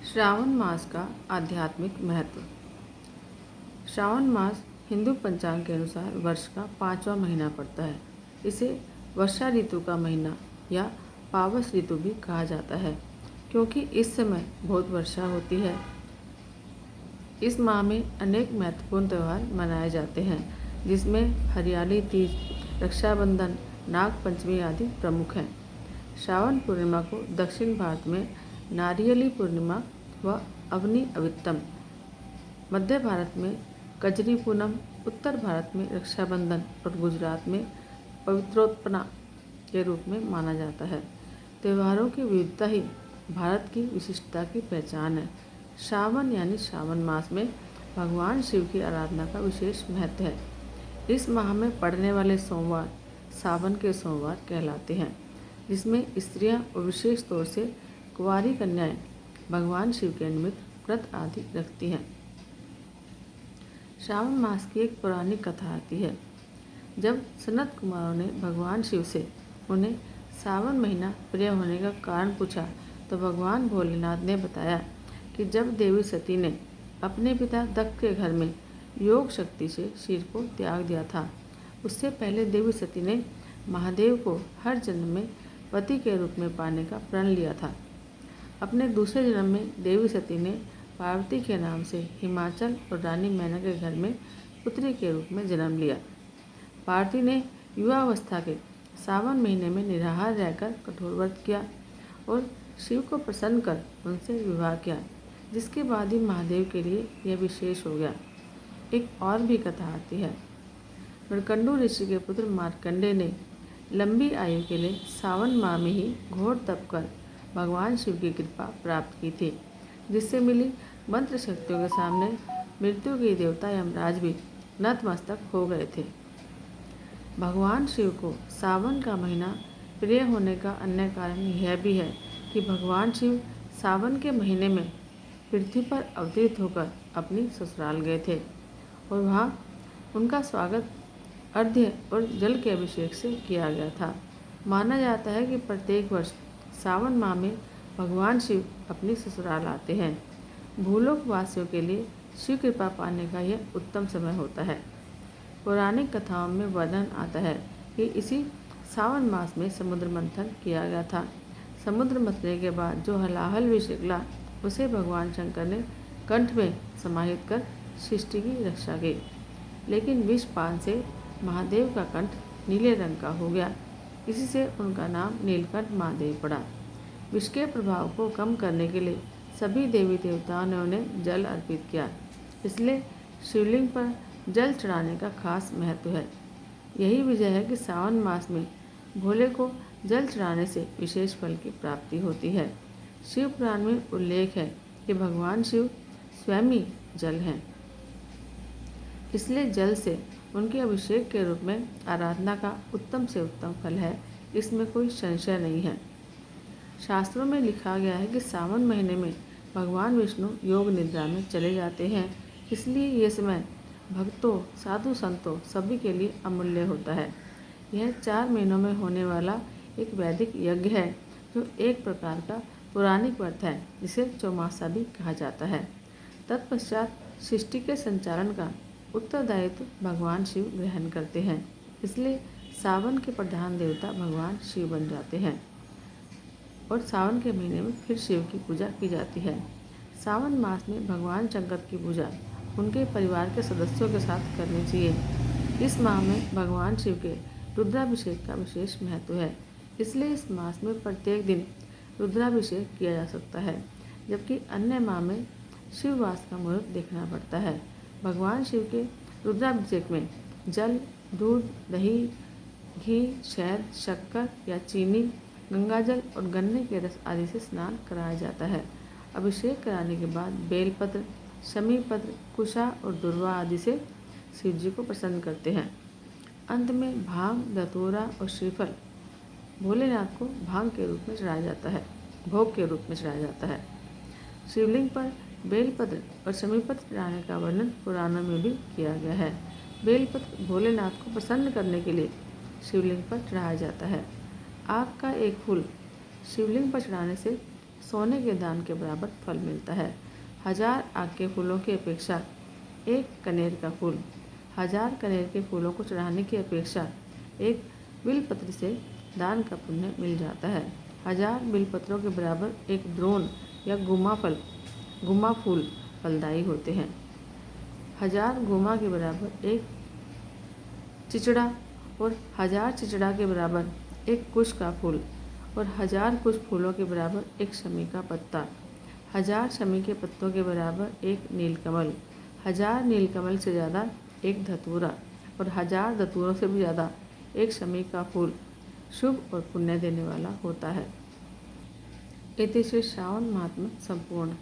श्रावण मास का आध्यात्मिक महत्व। श्रावण मास हिंदू पंचांग के अनुसार वर्ष का 5वां महीना पड़ता है। इसे वर्षा ऋतु का महीना या पावस ऋतु भी कहा जाता है, क्योंकि इस समय बहुत वर्षा होती है। इस माह में अनेक महत्वपूर्ण त्यौहार मनाए जाते हैं, जिसमें हरियाली तीज, रक्षाबंधन, नाग पंचमी आदि प्रमुख हैं। श्रावण पूर्णिमा को दक्षिण भारत में नारियली पूर्णिमा व अवनी अवित्तम, मध्य भारत में कजरी पूनम, उत्तर भारत में रक्षाबंधन और गुजरात में पवित्रोत्पन्ना के रूप में माना जाता है। त्योहारों की विविधता ही भारत की विशिष्टता की पहचान है। श्रावण यानी श्रावण मास में भगवान शिव की आराधना का विशेष महत्व है। इस माह में पड़ने वाले सोमवार सावन के सोमवार कहलाते हैं, जिसमें स्त्रियां और विशेष तौर से कुंवारी कन्याएं भगवान शिव के निमित्त व्रत आदि रखती हैं। श्रावण मास की एक पौराणिक कथा आती है। जब सनत कुमारों ने भगवान शिव से उन्हें सावन महीना प्रिय होने का कारण पूछा, तो भगवान भोलेनाथ ने बताया कि जब देवी सती ने अपने पिता दक्ष के घर में योग शक्ति से सिर को त्याग दिया था, उससे पहले देवी सती ने महादेव को हर जन्म में पति के रूप में पाने का प्रण लिया था। अपने दूसरे जन्म में देवी सती ने पार्वती के नाम से हिमाचल और रानी मैना के घर में पुत्री के रूप में जन्म लिया। पार्वती ने युवावस्था के सावन महीने में निराहार रहकर कठोर व्रत किया और शिव को प्रसन्न कर उनसे विवाह किया, जिसके बाद ही महादेव के लिए यह विशेष हो गया। एक और भी कथा आती है। मृकंडू ऋषि के पुत्र मार्कंडेय ने लंबी आयु के लिए सावन माह में ही घोर तप कर भगवान शिव की कृपा प्राप्त की थी, जिससे मिली मंत्र शक्तियों के सामने मृत्यु के देवता यमराज भी नतमस्तक हो गए थे। भगवान शिव को सावन का महीना प्रिय होने का अन्य कारण यह भी है कि भगवान शिव सावन के महीने में पृथ्वी पर अवतरित होकर अपनी ससुराल गए थे और वहाँ उनका स्वागत अर्घ्य और जल के अभिषेक से किया गया था। माना जाता है कि प्रत्येक वर्ष सावन माह में भगवान शिव अपनी ससुराल आते हैं। भूलोक वासियों के लिए शिव कृपा पाने का यह उत्तम समय होता है। पौराणिक कथाओं में वर्णन आता है कि इसी सावन मास में समुद्र मंथन किया गया था। समुद्र मंथन के बाद जो हलाहल विष निकला, उसे भगवान शंकर ने कंठ में समाहित कर सृष्टि की रक्षा की, लेकिन विष पान से महादेव का कंठ नीले रंग का हो गया। इसी से उनका नाम नीलकंठ महादेव पड़ा। विष के प्रभाव को कम करने के लिए सभी देवी देवताओं ने उन्हें जल अर्पित किया, इसलिए शिवलिंग पर जल चढ़ाने का खास महत्व है। यही वजह है कि सावन मास में भोले को जल चढ़ाने से विशेष फल की प्राप्ति होती है। शिव पुराण में उल्लेख है कि भगवान शिव स्वयं ही जल हैं, इसलिए जल से उनके अभिषेक के रूप में आराधना का उत्तम से उत्तम फल है, इसमें कोई संशय नहीं है। शास्त्रों में लिखा गया है कि सावन महीने में भगवान विष्णु योग निद्रा में चले जाते हैं, इसलिए ये समय भक्तों, साधु संतों सभी के लिए अमूल्य होता है। यह 4 महीनों में होने वाला एक वैदिक यज्ञ है, जो एक प्रकार का पौराणिक व्रत है, जिसे चौमासा भी कहा जाता है। तत्पश्चात सृष्टि के संचालन का उत्तरदायित्व भगवान शिव ग्रहण करते हैं, इसलिए सावन के प्रधान देवता भगवान शिव बन जाते हैं और सावन के महीने में फिर शिव की पूजा की जाती है। सावन मास में भगवान शंकर की पूजा उनके परिवार के सदस्यों के साथ करनी चाहिए। इस माह में भगवान शिव के रुद्राभिषेक का विशेष महत्व है, इसलिए इस मास में प्रत्येक दिन रुद्राभिषेक किया जा सकता है, जबकि अन्य माह में शिववास का मुहूर्त देखना पड़ता है। भगवान शिव के रुद्राभिषेक में जल, दूध, दही, घी, शहद, शक्कर या चीनी, गंगाजल और गन्ने के रस आदि से स्नान कराया जाता है। अभिषेक कराने के बाद बेलपत्र, शमीपत्र, कुशा और दुर्वा आदि से शिव जी को प्रसन्न करते हैं। अंत में भांग, धतूरा और श्रीफल भोलेनाथ को भांग के रूप में चढ़ाया जाता है, भोग के रूप में चढ़ाया जाता है। शिवलिंग पर बेलपत्र और शमीपत्र चढ़ाने का वर्णन पुराणों में भी किया गया है। बेलपत्र भोलेनाथ को प्रसन्न करने के लिए शिवलिंग पर चढ़ाया जाता है। आग का एक फूल शिवलिंग पर चढ़ाने से सोने के दान के बराबर फल मिलता है। 1000 आग के फूलों की अपेक्षा एक कनेर का फूल, 1000 कनेर के फूलों को चढ़ाने की अपेक्षा एक बिलपत्र से दान का पुण्य मिल जाता है। 1000 बिलपत्रों के बराबर एक द्रोण या गुमा फूल फलदायी होते हैं। 1000 गुमा के बराबर एक चिचड़ा और 1000 चिचड़ा के बराबर एक कुश का फूल और 1000 कुश फूलों के बराबर एक शमी का पत्ता, 1000 शमी के पत्तों के बराबर एक नीलकमल, 1000 नीलकमल से ज़्यादा एक धतूरा और 1000 धतूरों से भी ज़्यादा एक शमी का फूल शुभ और पुण्य देने वाला होता है। इति श्री श्रावण महात्म्य संपूर्ण।